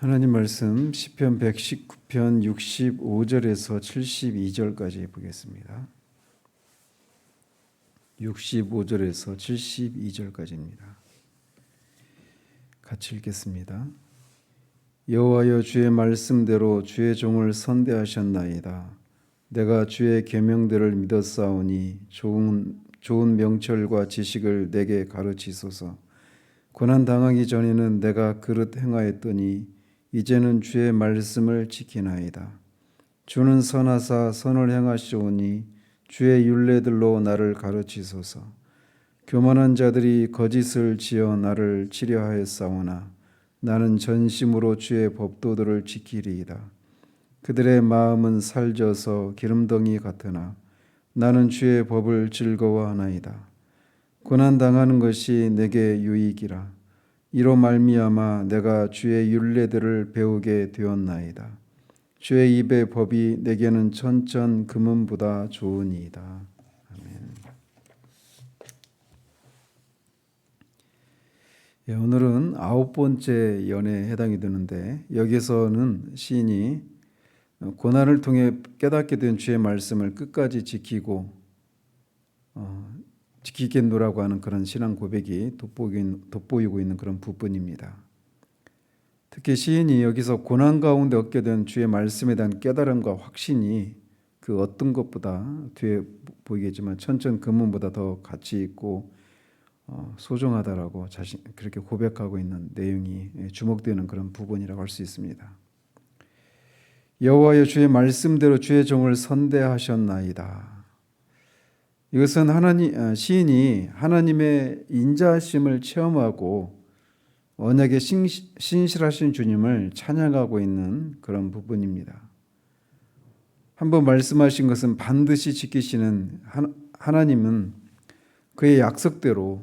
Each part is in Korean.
하나님 말씀 시편 119편 65절에서 72절까지 보겠습니다. 65절에서 72절까지입니다. 같이 읽겠습니다. 여호와여, 주의 말씀대로 주의 종을 선대하셨나이다. 내가 주의 계명들을 믿었사오니 좋은 명철과 지식을 내게 가르치소서. 고난 당하기 전에는 내가 그릇 행하였더니 이제는 주의 말씀을 지키나이다. 주는 선하사 선을 행하시오니 주의 율례들로 나를 가르치소서. 교만한 자들이 거짓을 지어 나를 치려하였사오나 나는 전심으로 주의 법도들을 지키리이다. 그들의 마음은 살져서 기름덩이 같으나 나는 주의 법을 즐거워하나이다. 고난 당하는 것이 내게 유익이라. 이로 말미암아 내가 주의 율례들을 배우게 되었나이다. 주의 입의 법이 내게는 천천 금은보다 좋으니이다. 아멘. 오늘은 9번째 연에 해당이 되는데, 여기서는 시인이 고난을 통해 깨닫게 된 주의 말씀을 끝까지 지키겠노라고 하는 그런 신앙 고백이 돋보이고 있는 그런 부분입니다. 특히 시인이 여기서 고난 가운데 얻게 된 주의 말씀에 대한 깨달음과 확신이 그 어떤 것보다 뒤에 보이겠지만 천천 금은보다 더 가치 있고 소중하다라고 그렇게 고백하고 있는 내용이 주목되는 그런 부분이라고 할 수 있습니다. 여호와여, 주의 말씀대로 주의 종을 선대하셨나이다. 이것은 시인이 하나님의 인자하심을 체험하고 언약에 신실하신 주님을 찬양하고 있는 그런 부분입니다. 한번 말씀하신 것은 반드시 지키시는 하나님은 그의 약속대로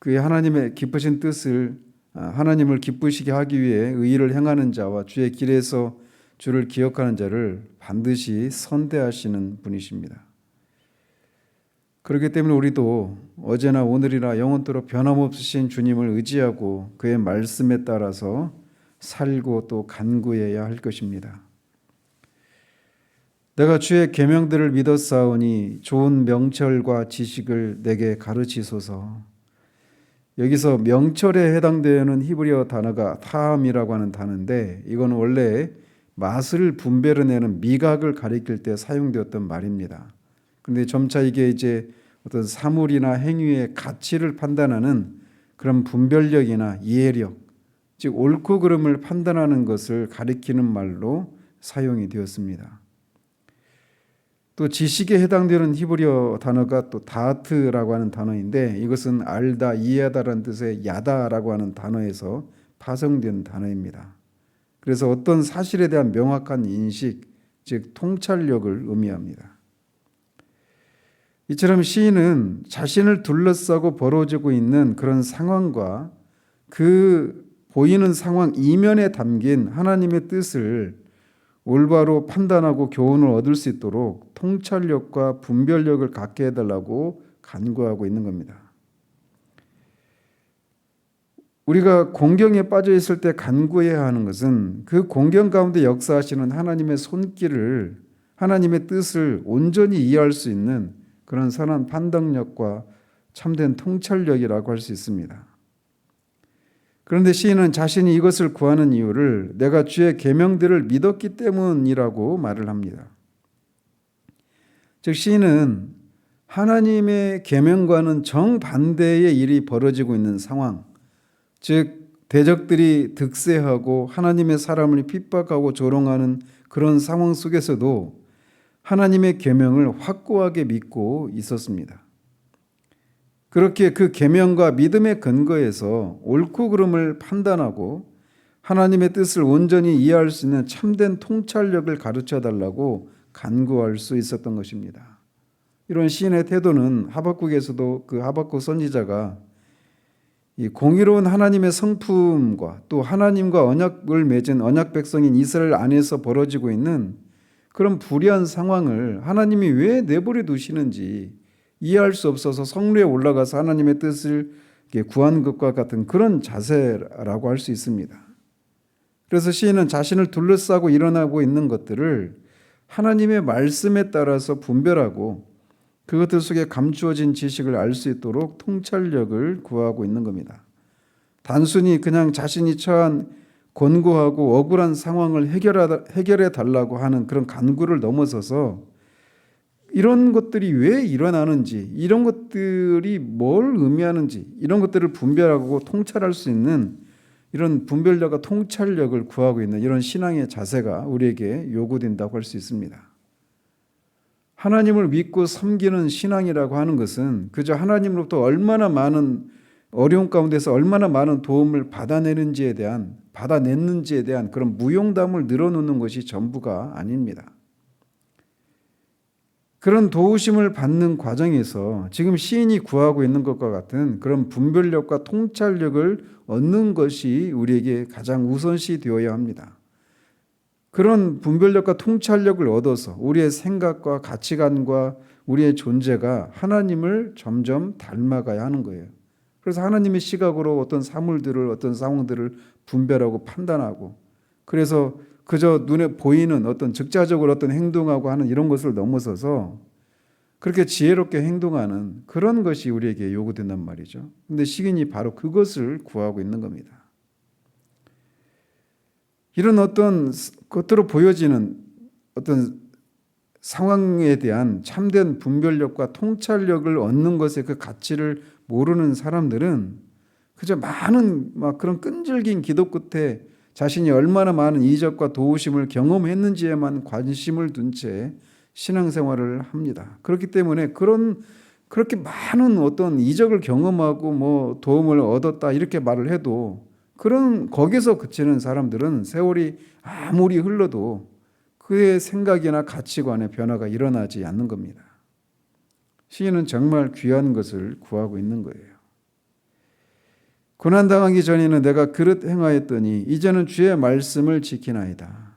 그의 하나님의 기쁘신 뜻을 하나님을 기쁘시게 하기 위해 의의를 행하는 자와 주의 길에서 주를 기억하는 자를 반드시 선대하시는 분이십니다. 그렇기 때문에 우리도 어제나 오늘이나 영원토록 변함없으신 주님을 의지하고 그의 말씀에 따라서 살고 또 간구해야 할 것입니다. 내가 주의 계명들을 믿었사오니 좋은 명철과 지식을 내게 가르치소서. 여기서 명철에 해당되는 히브리어 단어가 타함이라고 하는 단어인데, 이건 원래 맛을 분별해내는 미각을 가리킬 때 사용되었던 말입니다. 그런데 점차 이게 이제 어떤 사물이나 행위의 가치를 판단하는 그런 분별력이나 이해력, 즉 옳고 그름을 판단하는 것을 가리키는 말로 사용이 되었습니다. 또 지식에 해당되는 히브리어 단어가 또 다트라고 하는 단어인데, 이것은 알다, 이해하다라는 뜻의 야다라고 하는 단어에서 파생된 단어입니다. 그래서 어떤 사실에 대한 명확한 인식, 즉 통찰력을 의미합니다. 이처럼 시인은 자신을 둘러싸고 벌어지고 있는 그런 상황과 그 보이는 상황 이면에 담긴 하나님의 뜻을 올바로 판단하고 교훈을 얻을 수 있도록 통찰력과 분별력을 갖게 해달라고 간구하고 있는 겁니다. 우리가 공경에 빠져 있을 때 간구해야 하는 것은 그 공경 가운데 역사하시는 하나님의 손길을, 하나님의 뜻을 온전히 이해할 수 있는 그런 선한 판단력과 참된 통찰력이라고 할 수 있습니다. 그런데 시인은 자신이 이것을 구하는 이유를 내가 주의 계명들을 믿었기 때문이라고 말을 합니다. 즉 시인은 하나님의 계명과는 정반대의 일이 벌어지고 있는 상황, 즉 대적들이 득세하고 하나님의 사람을 핍박하고 조롱하는 그런 상황 속에서도 하나님의 계명을 확고하게 믿고 있었습니다. 그렇게 그 계명과 믿음의 근거에서 옳고 그름을 판단하고 하나님의 뜻을 온전히 이해할 수 있는 참된 통찰력을 가르쳐달라고 간구할 수 있었던 것입니다. 이런 시인의 태도는 하박국에서도 그 하박국 선지자가 이 공의로운 하나님의 성품과 또 하나님과 언약을 맺은 언약 백성인 이스라엘 안에서 벌어지고 있는 그런 불의한 상황을 하나님이 왜 내버려 두시는지 이해할 수 없어서 성루에 올라가서 하나님의 뜻을 구한 것과 같은 그런 자세라고 할 수 있습니다. 그래서 시인은 자신을 둘러싸고 일어나고 있는 것들을 하나님의 말씀에 따라서 분별하고 그것들 속에 감추어진 지식을 알 수 있도록 통찰력을 구하고 있는 겁니다. 단순히 그냥 자신이 처한 곤고하고 억울한 상황을 해결해 달라고 하는 그런 간구를 넘어서서 이런 것들이 왜 일어나는지, 이런 것들이 뭘 의미하는지, 이런 것들을 분별하고 통찰할 수 있는 이런 분별력과 통찰력을 구하고 있는 이런 신앙의 자세가 우리에게 요구된다고 할 수 있습니다. 하나님을 믿고 섬기는 신앙이라고 하는 것은 그저 하나님으로부터 얼마나 많은 어려움 가운데서 얼마나 많은 도움을 받아냈는지에 대한 그런 무용담을 늘어놓는 것이 전부가 아닙니다. 그런 도우심을 받는 과정에서 지금 시인이 구하고 있는 것과 같은 그런 분별력과 통찰력을 얻는 것이 우리에게 가장 우선시 되어야 합니다. 그런 분별력과 통찰력을 얻어서 우리의 생각과 가치관과 우리의 존재가 하나님을 점점 닮아가야 하는 거예요. 그래서 하나님의 시각으로 어떤 사물들을, 어떤 상황들을 분별하고 판단하고, 그래서 그저 눈에 보이는 어떤 즉자적으로 어떤 행동하고 하는 이런 것을 넘어서서 그렇게 지혜롭게 행동하는 그런 것이 우리에게 요구된단 말이죠. 근데 시인이 바로 그것을 구하고 있는 겁니다. 이런 어떤 겉으로 보여지는 어떤 상황에 대한 참된 분별력과 통찰력을 얻는 것의 그 가치를 모르는 사람들은 그저 많은 막 그런 끈질긴 기도 끝에 자신이 얼마나 많은 이적과 도우심을 경험했는지에만 관심을 둔 채 신앙생활을 합니다. 그렇기 때문에 그렇게 많은 어떤 이적을 경험하고 뭐 도움을 얻었다 이렇게 말을 해도 거기서 그치는 사람들은 세월이 아무리 흘러도 그의 생각이나 가치관의 변화가 일어나지 않는 겁니다. 시인은 정말 귀한 것을 구하고 있는 거예요. 고난당하기 전에는 내가 그릇 행하였더니 이제는 주의 말씀을 지키나이다.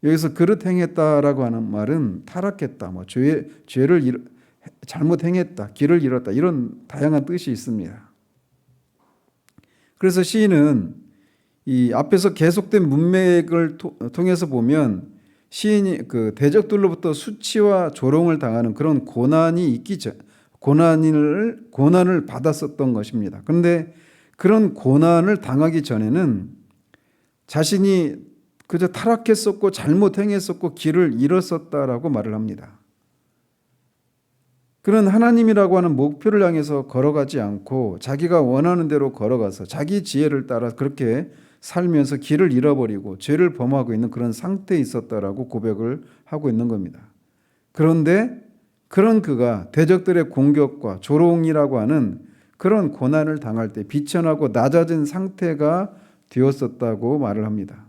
여기서 그릇 행했다라고 하는 말은 타락했다, 죄를 잘못 행했다, 길을 잃었다 이런 다양한 뜻이 있습니다. 그래서 시인은 이 앞에서 계속된 문맥을 통해서 보면 시인이 그 대적들로부터 수치와 조롱을 당하는 그런 고난이 고난을 받았었던 것입니다. 그런데 그런 고난을 당하기 전에는 자신이 그저 타락했었고 잘못 행했었고 길을 잃었었다라고 말을 합니다. 그런 하나님이라고 하는 목표를 향해서 걸어가지 않고 자기가 원하는 대로 걸어가서 자기 지혜를 따라 그렇게 살면서 길을 잃어버리고 죄를 범하고 있는 그런 상태에 있었다라고 고백을 하고 있는 겁니다. 그런데 그런 그가 대적들의 공격과 조롱이라고 하는 그런 고난을 당할 때 비천하고 낮아진 상태가 되었었다고 말을 합니다.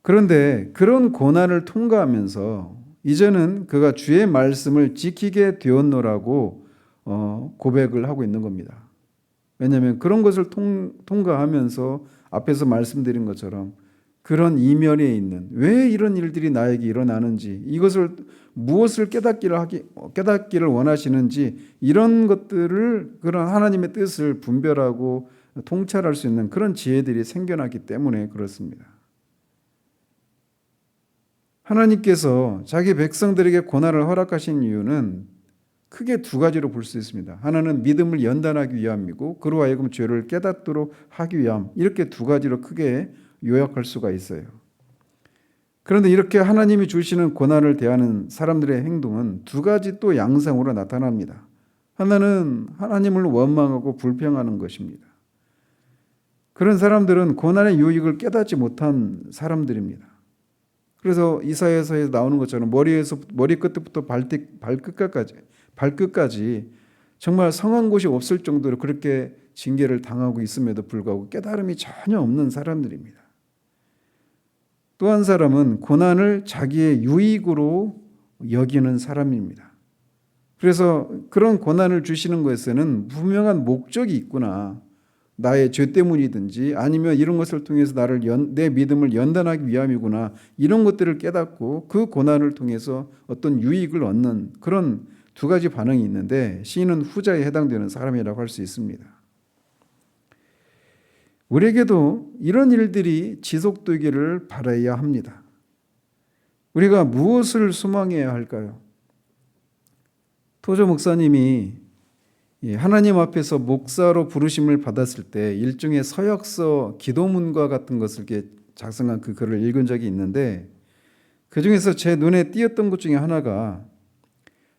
그런데 그런 고난을 통과하면서 이제는 그가 주의 말씀을 지키게 되었노라고 고백을 하고 있는 겁니다. 왜냐하면 그런 것을 통과하면서 앞에서 말씀드린 것처럼 그런 이면에 있는 왜 이런 일들이 나에게 일어나는지, 이것을 무엇을 깨닫기를 원하시는지, 이런 것들을, 그런 하나님의 뜻을 분별하고 통찰할 수 있는 그런 지혜들이 생겨나기 때문에 그렇습니다. 하나님께서 자기 백성들에게 고난을 허락하신 이유는 크게 두 가지로 볼 수 있습니다. 하나는 믿음을 연단하기 위함이고 그로 하여금 죄를 깨닫도록 하기 위함, 이렇게 두 가지로 크게 요약할 수가 있어요. 그런데 이렇게 하나님이 주시는 고난을 대하는 사람들의 행동은 두 가지 또 양상으로 나타납니다. 하나는 하나님을 원망하고 불평하는 것입니다. 그런 사람들은 고난의 유익을 깨닫지 못한 사람들입니다. 그래서 이사야서에 나오는 것처럼 머리끝부터 발끝까지 정말 성한 곳이 없을 정도로 그렇게 징계를 당하고 있음에도 불구하고 깨달음이 전혀 없는 사람들입니다. 또 한 사람은 고난을 자기의 유익으로 여기는 사람입니다. 그래서 그런 고난을 주시는 것에는 분명한 목적이 있구나, 나의 죄 때문이든지 아니면 이런 것을 통해서 내 믿음을 연단하기 위함이구나, 이런 것들을 깨닫고 그 고난을 통해서 어떤 유익을 얻는 그런 두 가지 반응이 있는데 시인은 후자에 해당되는 사람이라고 할 수 있습니다. 우리에게도 이런 일들이 지속되기를 바라야 합니다. 우리가 무엇을 소망해야 할까요? 토저 목사님이 하나님 앞에서 목사로 부르심을 받았을 때 일종의 서약서 기도문과 같은 것을 이렇게 작성한 그 글을 읽은 적이 있는데, 그 중에서 제 눈에 띄었던 것 중에 하나가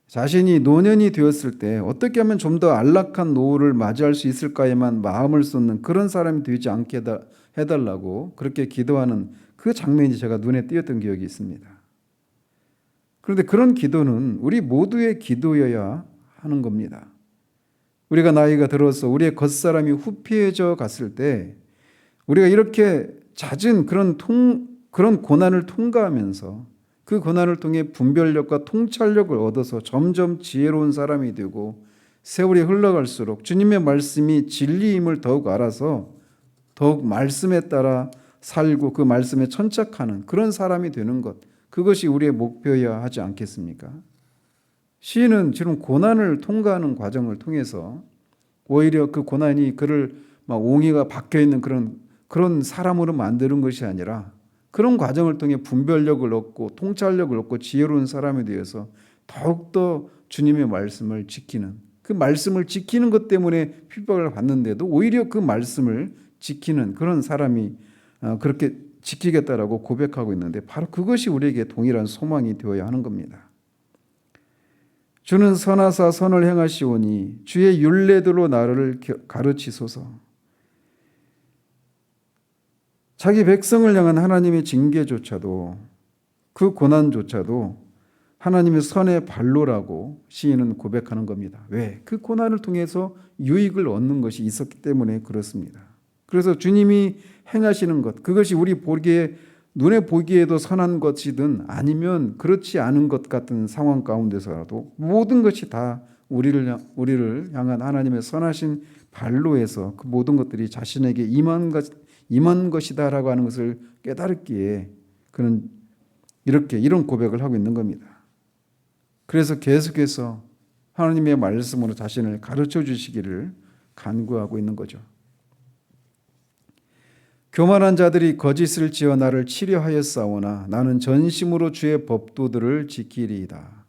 자신이 노년이 되었을 때 어떻게 하면 좀 더 안락한 노후를 맞이할 수 있을까에만 마음을 쏟는 그런 사람이 되지 않게 해달라고 그렇게 기도하는 그 장면이 제가 눈에 띄었던 기억이 있습니다. 그런데 그런 기도는 우리 모두의 기도여야 하는 겁니다. 우리가 나이가 들어서 우리의 겉사람이 후피해져 갔을 때 우리가 이렇게 잦은 그런 고난을 통과하면서 그 고난을 통해 분별력과 통찰력을 얻어서 점점 지혜로운 사람이 되고 세월이 흘러갈수록 주님의 말씀이 진리임을 더욱 알아서 더욱 말씀에 따라 살고 그 말씀에 천착하는 그런 사람이 되는 것, 그것이 우리의 목표여야 하지 않겠습니까? 시인은 지금 고난을 통과하는 과정을 통해서 오히려 그 고난이 그를 막 옹이가 박혀있는 그런 사람으로 만드는 것이 아니라 그런 과정을 통해 분별력을 얻고 통찰력을 얻고 지혜로운 사람이 되어서 더욱더 주님의 말씀을 지키는, 그 말씀을 지키는 것 때문에 핍박을 받는데도 오히려 그 말씀을 지키는 그런 사람이 그렇게 지키겠다라고 고백하고 있는데, 바로 그것이 우리에게 동일한 소망이 되어야 하는 겁니다. 주는 선하사 선을 행하시오니 주의 율례대로 나를 가르치소서. 자기 백성을 향한 하나님의 징계조차도, 그 고난조차도 하나님의 선의 발로라고 시인은 고백하는 겁니다. 왜? 그 고난을 통해서 유익을 얻는 것이 있었기 때문에 그렇습니다. 그래서 주님이 행하시는 것, 그것이 우리 눈에 보기에도 선한 것이든 아니면 그렇지 않은 것 같은 상황 가운데서라도 모든 것이 다 우리를 향한 하나님의 선하신 발로에서 그 모든 것들이 자신에게 임한 것이다라고 하는 것을 깨달았기에 그는 이런 고백을 하고 있는 겁니다. 그래서 계속해서 하나님의 말씀으로 자신을 가르쳐 주시기를 간구하고 있는 거죠. 교만한 자들이 거짓을 지어 나를 치려하였사오나 나는 전심으로 주의 법도들을 지키리이다.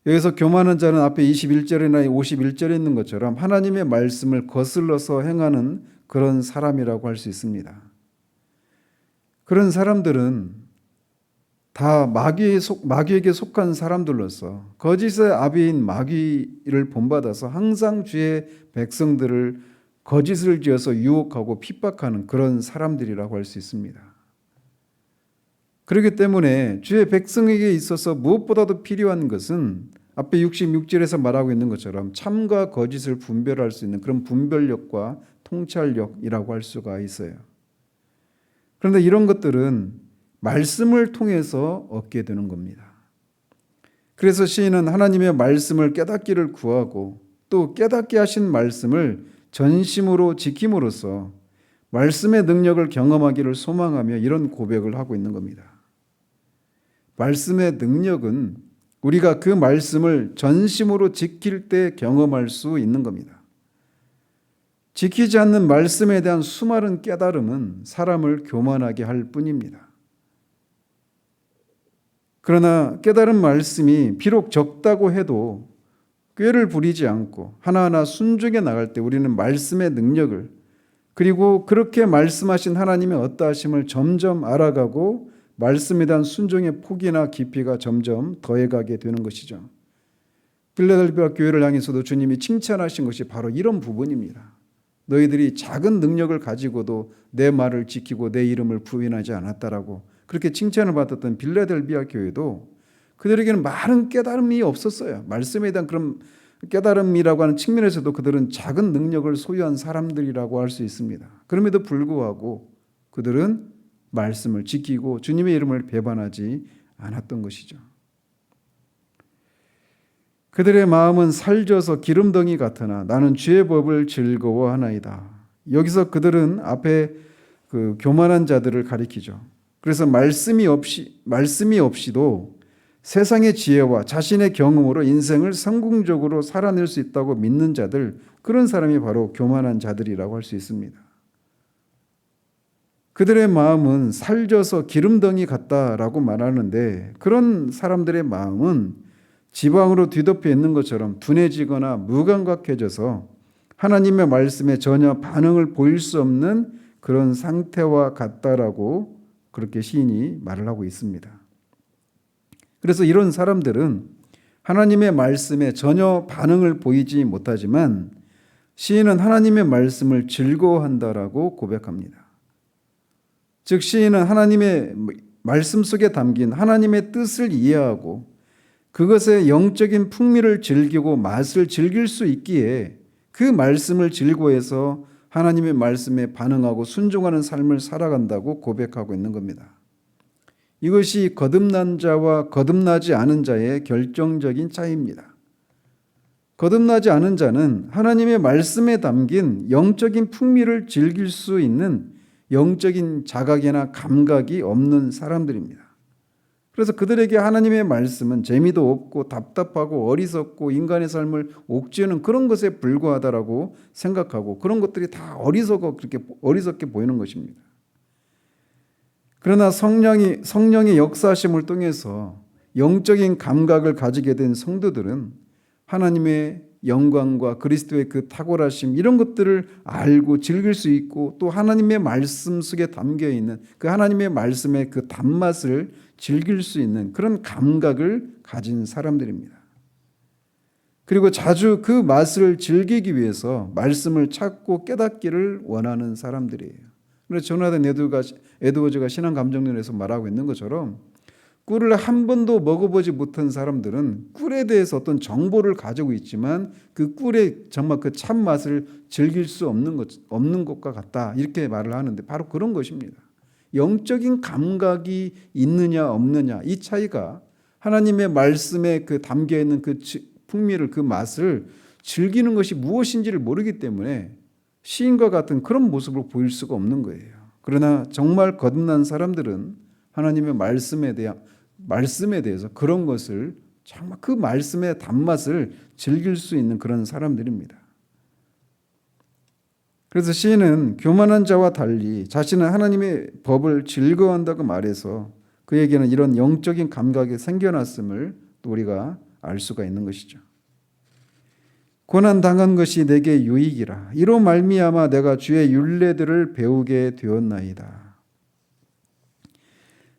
여기서 교만한 자는 앞에 21절이나 51절에 있는 것처럼 하나님의 말씀을 거슬러서 행하는 그런 사람이라고 할 수 있습니다. 그런 사람들은 다 마귀에게 속한 사람들로서 거짓의 아비인 마귀를 본받아서 항상 주의 백성들을 거짓을 지어서 유혹하고 핍박하는 그런 사람들이라고 할 수 있습니다. 그렇기 때문에 주의 백성에게 있어서 무엇보다도 필요한 것은 앞에 66절에서 말하고 있는 것처럼 참과 거짓을 분별할 수 있는 그런 분별력과 통찰력이라고 할 수가 있어요. 그런데 이런 것들은 말씀을 통해서 얻게 되는 겁니다. 그래서 시인은 하나님의 말씀을 깨닫기를 구하고 또 깨닫게 하신 말씀을 전심으로 지킴으로써 말씀의 능력을 경험하기를 소망하며 이런 고백을 하고 있는 겁니다. 말씀의 능력은 우리가 그 말씀을 전심으로 지킬 때 경험할 수 있는 겁니다. 지키지 않는 말씀에 대한 수많은 깨달음은 사람을 교만하게 할 뿐입니다. 그러나 깨달은 말씀이 비록 적다고 해도 꾀를 부리지 않고 하나하나 순종해 나갈 때 우리는 말씀의 능력을, 그리고 그렇게 말씀하신 하나님의 어떠하심을 점점 알아가고 말씀에 대한 순종의 폭이나 깊이가 점점 더해가게 되는 것이죠. 필라델피아 교회를 향해서도 주님이 칭찬하신 것이 바로 이런 부분입니다. 너희들이 작은 능력을 가지고도 내 말을 지키고 내 이름을 부인하지 않았다라고 그렇게 칭찬을 받았던 필라델피아 교회도 그들에게는 많은 깨달음이 없었어요. 말씀에 대한 그런 깨달음이라고 하는 측면에서도 그들은 작은 능력을 소유한 사람들이라고 할 수 있습니다. 그럼에도 불구하고 그들은 말씀을 지키고 주님의 이름을 배반하지 않았던 것이죠. 그들의 마음은 살쪄서 기름덩이 같으나 나는 주의 법을 즐거워하나이다. 여기서 그들은 앞에 그 교만한 자들을 가리키죠. 그래서 말씀이 없이도 세상의 지혜와 자신의 경험으로 인생을 성공적으로 살아낼 수 있다고 믿는 자들, 그런 사람이 바로 교만한 자들이라고 할 수 있습니다. 그들의 마음은 살쪄서 기름덩이 같다라고 말하는데, 그런 사람들의 마음은 지방으로 뒤덮여 있는 것처럼 둔해지거나 무감각해져서 하나님의 말씀에 전혀 반응을 보일 수 없는 그런 상태와 같다라고 그렇게 시인이 말을 하고 있습니다. 그래서 이런 사람들은 하나님의 말씀에 전혀 반응을 보이지 못하지만 시인은 하나님의 말씀을 즐거워한다라고 고백합니다. 즉 시인은 하나님의 말씀 속에 담긴 하나님의 뜻을 이해하고 그것의 영적인 풍미를 즐기고 맛을 즐길 수 있기에 그 말씀을 즐거워해서 하나님의 말씀에 반응하고 순종하는 삶을 살아간다고 고백하고 있는 겁니다. 이것이 거듭난 자와 거듭나지 않은 자의 결정적인 차이입니다. 거듭나지 않은 자는 하나님의 말씀에 담긴 영적인 풍미를 즐길 수 있는 영적인 자각이나 감각이 없는 사람들입니다. 그래서 그들에게 하나님의 말씀은 재미도 없고 답답하고 어리석고 인간의 삶을 옥죄는 그런 것에 불과하다라고 생각하고 그런 것들이 다 어리석게 보이는 것입니다. 그러나 성령의 역사하심을 통해서 영적인 감각을 가지게 된 성도들은 하나님의 영광과 그리스도의 그 탁월하심 이런 것들을 알고 즐길 수 있고 또 하나님의 말씀 속에 담겨 있는 그 하나님의 말씀의 그 단맛을 즐길 수 있는 그런 감각을 가진 사람들입니다. 그리고 자주 그 맛을 즐기기 위해서 말씀을 찾고 깨닫기를 원하는 사람들이에요. 그래서 조나단 에드워즈가 신앙감정론에서 말하고 있는 것처럼 꿀을 한 번도 먹어보지 못한 사람들은 꿀에 대해서 어떤 정보를 가지고 있지만 그 꿀의 정말 그 참맛을 즐길 수 없는 것과 같다 이렇게 말을 하는데 바로 그런 것입니다. 영적인 감각이 있느냐 없느냐 이 차이가 하나님의 말씀에 그 담겨있는 그 풍미를 그 맛을 즐기는 것이 무엇인지를 모르기 때문에 시인과 같은 그런 모습을 보일 수가 없는 거예요. 그러나 정말 거듭난 사람들은 하나님의 말씀에 대해서 그런 것을 정말 그 말씀의 단맛을 즐길 수 있는 그런 사람들입니다. 그래서 시인은 교만한 자와 달리 자신은 하나님의 법을 즐거워한다고 말해서 그에게는 이런 영적인 감각이 생겨났음을 또 우리가 알 수가 있는 것이죠. 고난당한 것이 내게 유익이라 이로 말미암아 내가 주의 율례들을 배우게 되었나이다.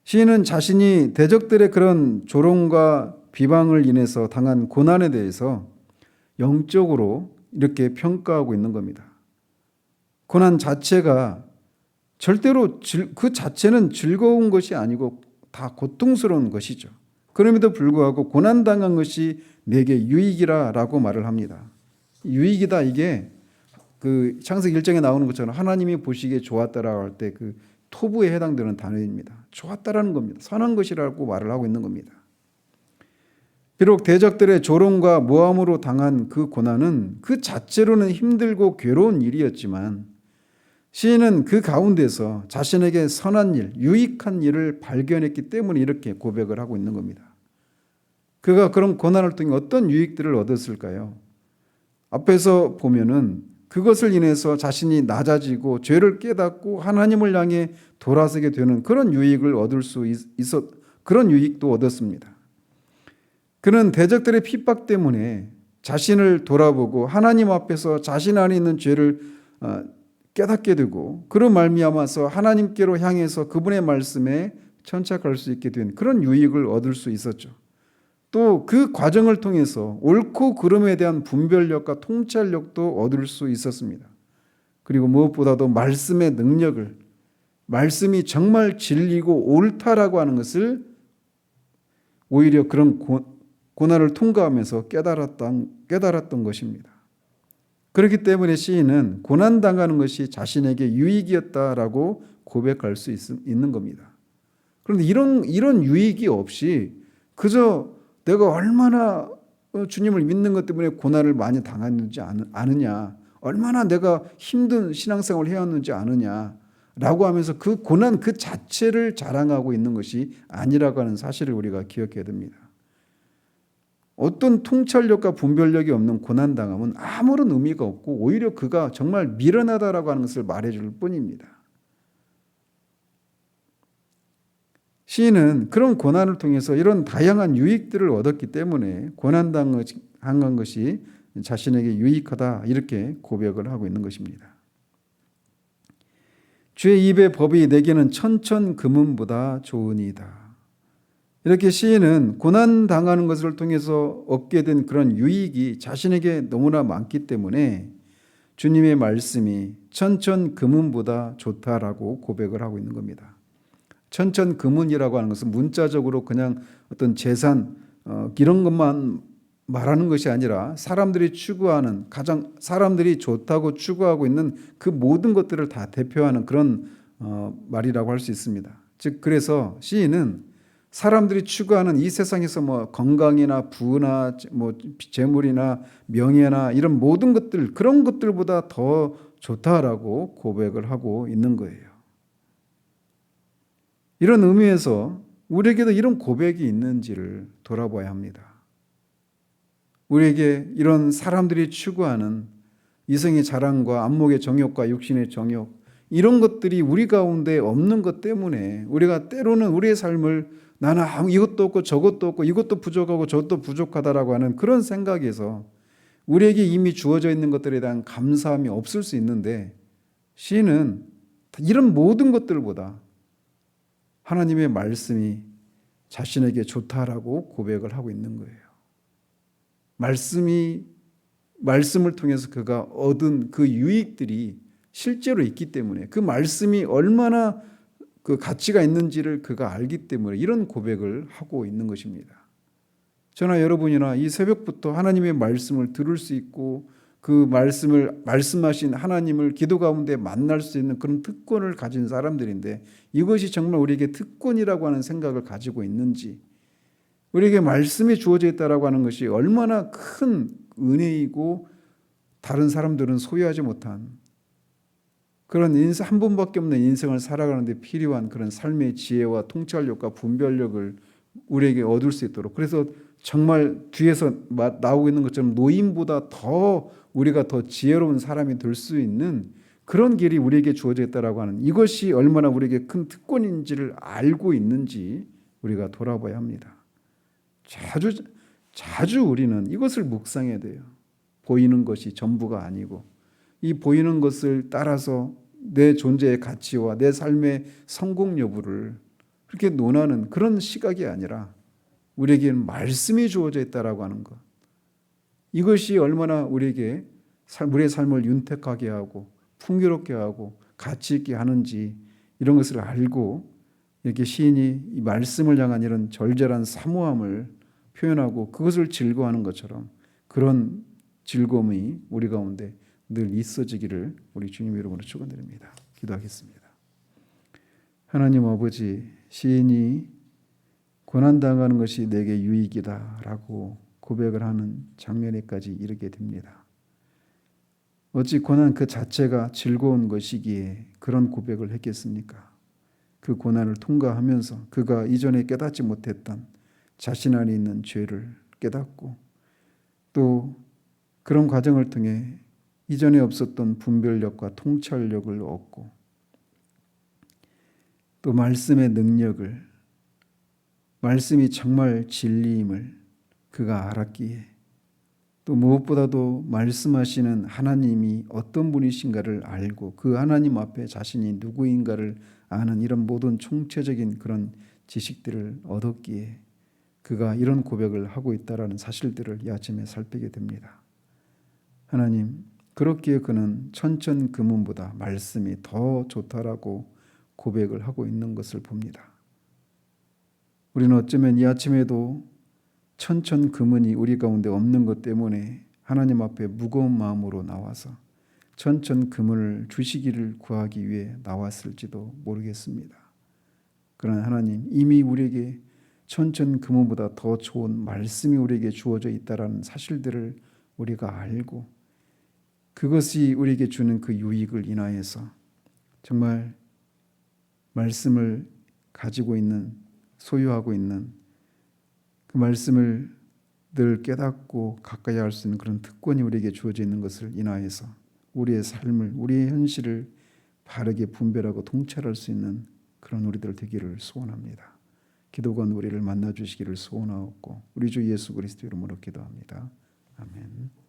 시인은 자신이 대적들의 그런 조롱과 비방을 인해서 당한 고난에 대해서 영적으로 이렇게 평가하고 있는 겁니다. 고난 자체가 절대로 그 자체는 즐거운 것이 아니고 다 고통스러운 것이죠. 그럼에도 불구하고 고난당한 것이 내게 유익이라라고 말을 합니다. 유익이다 이게 그 창세기 1장에 나오는 것처럼 하나님이 보시기에 좋았다라고 할 때 그 토부에 해당되는 단어입니다. 좋았다라는 겁니다. 선한 것이라고 말을 하고 있는 겁니다. 비록 대적들의 조롱과 모함으로 당한 그 고난은 그 자체로는 힘들고 괴로운 일이었지만 시인은 그 가운데서 자신에게 선한 일, 유익한 일을 발견했기 때문에 이렇게 고백을 하고 있는 겁니다. 그가 그런 고난을 통해 어떤 유익들을 얻었을까요? 앞에서 보면은 그것을 인해서 자신이 낮아지고 죄를 깨닫고 하나님을 향해 돌아서게 되는 그런 유익을 얻을 수 그런 유익도 얻었습니다. 그는 대적들의 핍박 때문에 자신을 돌아보고 하나님 앞에서 자신 안에 있는 죄를 깨닫게 되고 그로 말미암아서 하나님께로 향해서 그분의 말씀에 천착할 수 있게 된 그런 유익을 얻을 수 있었죠. 또 그 과정을 통해서 옳고 그름에 대한 분별력과 통찰력도 얻을 수 있었습니다. 그리고 무엇보다도 말씀의 능력을 말씀이 정말 진리고 옳다라고 하는 것을 오히려 그런 고난을 통과하면서 깨달았던 것입니다. 그렇기 때문에 시인은 고난당하는 것이 자신에게 유익이었다라고 고백할 수 있는 겁니다. 그런데 이런 유익이 없이 그저 내가 얼마나 주님을 믿는 것 때문에 고난을 많이 당했는지 아느냐, 얼마나 내가 힘든 신앙생활을 해왔는지 아느냐라고 하면서 그 고난 그 자체를 자랑하고 있는 것이 아니라고 하는 사실을 우리가 기억해야 됩니다. 어떤 통찰력과 분별력이 없는 고난당함은 아무런 의미가 없고 오히려 그가 정말 미련하다라고 하는 것을 말해줄 뿐입니다. 시인은 그런 고난을 통해서 이런 다양한 유익들을 얻었기 때문에 고난당한 것이 자신에게 유익하다 이렇게 고백을 하고 있는 것입니다. 주의 입의 법이 내게는 천천금은보다 좋으니이다. 이렇게 시인은 고난당하는 것을 통해서 얻게 된 그런 유익이 자신에게 너무나 많기 때문에 주님의 말씀이 천천금은보다 좋다라고 고백을 하고 있는 겁니다. 천천금은이라고 하는 것은 문자적으로 그냥 어떤 재산 이런 것만 말하는 것이 아니라 사람들이 추구하는 가장 사람들이 좋다고 추구하고 있는 그 모든 것들을 다 대표하는 그런 말이라고 할 수 있습니다. 즉 그래서 시인은 사람들이 추구하는 이 세상에서 뭐 건강이나 부나 뭐 재물이나 명예나 이런 모든 것들 그런 것들보다 더 좋다라고 고백을 하고 있는 거예요. 이런 의미에서 우리에게도 이런 고백이 있는지를 돌아봐야 합니다. 우리에게 이런 사람들이 추구하는 이성의 자랑과 안목의 정욕과 육신의 정욕 이런 것들이 우리 가운데 없는 것 때문에 우리가 때로는 우리의 삶을 나는 이것도 없고 저것도 없고 이것도 부족하고 저것도 부족하다라고 하는 그런 생각에서 우리에게 이미 주어져 있는 것들에 대한 감사함이 없을 수 있는데 시인은 이런 모든 것들보다 하나님의 말씀이 자신에게 좋다라고 고백을 하고 있는 거예요. 말씀을 통해서 그가 얻은 그 유익들이 실제로 있기 때문에 그 말씀이 얼마나 그 가치가 있는지를 그가 알기 때문에 이런 고백을 하고 있는 것입니다. 저나 여러분이나 이 새벽부터 하나님의 말씀을 들을 수 있고 그 말씀하신 하나님을 기도 가운데 만날 수 있는 그런 특권을 가진 사람들인데 이것이 정말 우리에게 특권이라고 하는 생각을 가지고 있는지 우리에게 말씀이 주어져 있다라고 하는 것이 얼마나 큰 은혜이고 다른 사람들은 소유하지 못한 그런 인생 한 번밖에 없는 인생을 살아가는데 필요한 그런 삶의 지혜와 통찰력과 분별력을 우리에게 얻을 수 있도록 그래서 정말 뒤에서 나오고 있는 것처럼 노인보다 더 우리가 더 지혜로운 사람이 될 수 있는 그런 길이 우리에게 주어져 있다라고 하는 이것이 얼마나 우리에게 큰 특권인지를 알고 있는지 우리가 돌아봐야 합니다. 자주 우리는 이것을 묵상해야 돼요. 보이는 것이 전부가 아니고 이 보이는 것을 따라서 내 존재의 가치와 내 삶의 성공 여부를 그렇게 논하는 그런 시각이 아니라 우리에게는 말씀이 주어져 있다라고 하는 것. 이것이 얼마나 우리에게 우리의 삶을 윤택하게 하고 풍요롭게 하고 가치 있게 하는지 이런 것을 알고 이렇게 시인이 이 말씀을 향한 이런 절절한 사모함을 표현하고 그것을 즐거워하는 것처럼 그런 즐거움이 우리 가운데 늘 있어지기를 우리 주님 이름으로 축원드립니다. 기도하겠습니다. 하나님 아버지, 시인이 고난당하는 것이 내게 유익이다라고 고백을 하는 장면에까지 이르게 됩니다. 어찌 고난 그 자체가 즐거운 것이기에 그런 고백을 했겠습니까? 그 고난을 통과하면서 그가 이전에 깨닫지 못했던 자신 안에 있는 죄를 깨닫고 또 그런 과정을 통해 이전에 없었던 분별력과 통찰력을 얻고 또 말씀의 능력을 말씀이 정말 진리임을 그가 알았기에 또 무엇보다도 말씀하시는 하나님이 어떤 분이신가를 알고 그 하나님 앞에 자신이 누구인가를 아는 이런 모든 총체적인 그런 지식들을 얻었기에 그가 이런 고백을 하고 있다라는 사실들을 이 아침에 살피게 됩니다. 하나님, 그렇기에 그는 천천금은보다 말씀이 더 좋다라고 고백을 하고 있는 것을 봅니다. 우리는 어쩌면 이 아침에도 천천금은이 우리 가운데 없는 것 때문에 하나님 앞에 무거운 마음으로 나와서 천천금은을 주시기를 구하기 위해 나왔을지도 모르겠습니다. 그러나 하나님, 이미 우리에게 천천금은보다 더 좋은 말씀이 우리에게 주어져 있다는 사실들을 우리가 알고 그것이 우리에게 주는 그 유익을 인하여서 정말 말씀을 가지고 있는 소유하고 있는 그 말씀을 늘 깨닫고 가까이 할 수 있는 그런 특권이 우리에게 주어져 있는 것을 인하여서 우리의 삶을 우리의 현실을 바르게 분별하고 통찰할 수 있는 그런 우리들 되기를 소원합니다. 기도가 우리를 만나 주시기를 소원하옵고 우리 주 예수 그리스도 이름으로 기도합니다. 아멘.